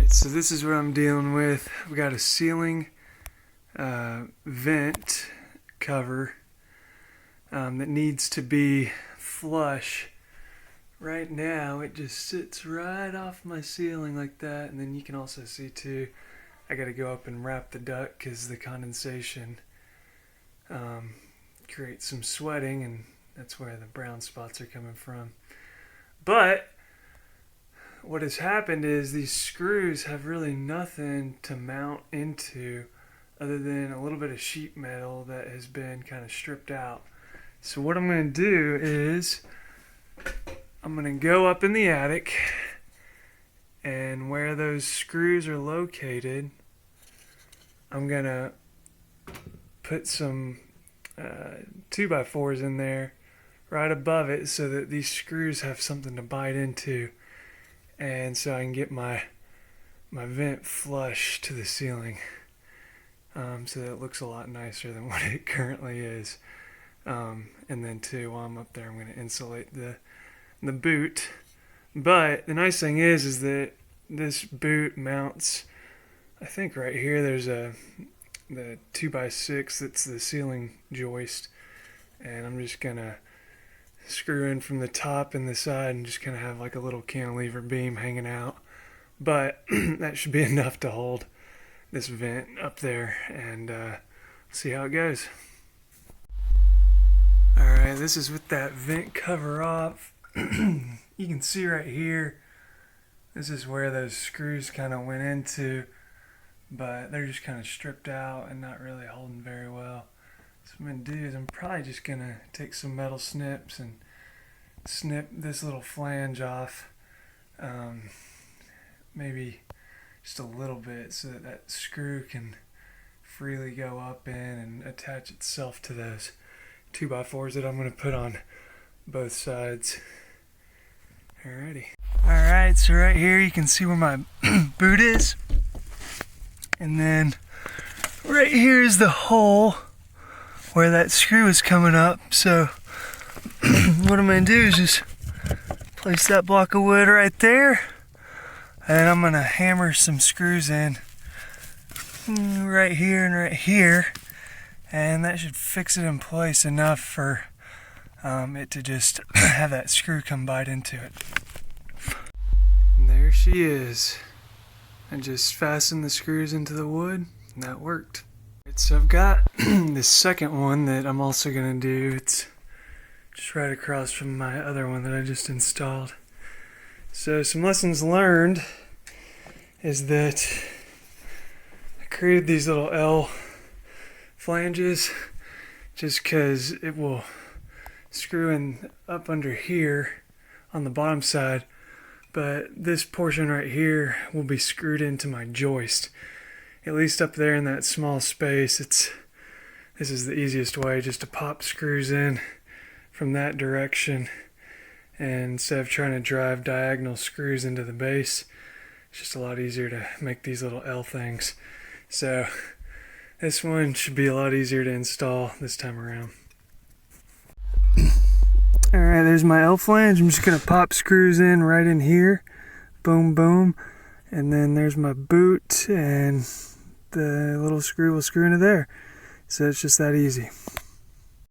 Alright, so this is what I'm dealing with. I've got a ceiling vent cover that needs to be flush. Right now it just sits right off my ceiling like that, and then you can also see too I gotta go up and wrap the duct because the condensation creates some sweating, and that's where the brown spots are coming from. But what has happened is these screws have really nothing to mount into other than a little bit of sheet metal that has been kind of stripped out. So what I'm going to do is I'm going to go up in the attic, and where those screws are located, I'm going to put some 2x4s in there right above it so that these screws have something to bite into, and so I can get my vent flush to the ceiling, so that it looks a lot nicer than what it currently is. And then too, while I'm up there, I'm going to insulate the boot. But the nice thing is that this boot mounts, I think right here there's the 2x6 that's the ceiling joist, and I'm just gonna screw in from the top and the side and just kind of have like a little cantilever beam hanging out. But that should be enough to hold this vent up there, and see how it goes. Alright, this is with that vent cover off. You can see right here, this is where those screws kind of went into, but they're just kind of stripped out and not really holding very well. So what I'm going to do is I'm probably just going to take some metal snips and snip this little flange off, maybe just a little bit, so that screw can freely go up in and attach itself to those 2x4s that I'm going to put on both sides. Alrighty. Alright, so right here you can see where my boot is. And then right here is the hole where that screw is coming up. So what I'm going to do is just place that block of wood right there, and I'm going to hammer some screws in right here and right here, and that should fix it in place enough for it to just have that screw come bite into it. And there she is. I just fastened the screws into the wood, and that worked. So I've got this second one that I'm also going to do. It's just right across from my other one that I just installed. So some lessons learned is that I created these little L flanges just because it will screw in up under here on the bottom side, but this portion right here will be screwed into my joist. At least up there in that small space, this is the easiest way, just to pop screws in from that direction, and instead of trying to drive diagonal screws into the base, it's just a lot easier to make these little L things. So this one should be a lot easier to install this time around. Alright, there's my L flange. I'm just going to pop screws in right in here. Boom, boom. And then there's my boot, and the little screw will screw into there. So it's just that easy.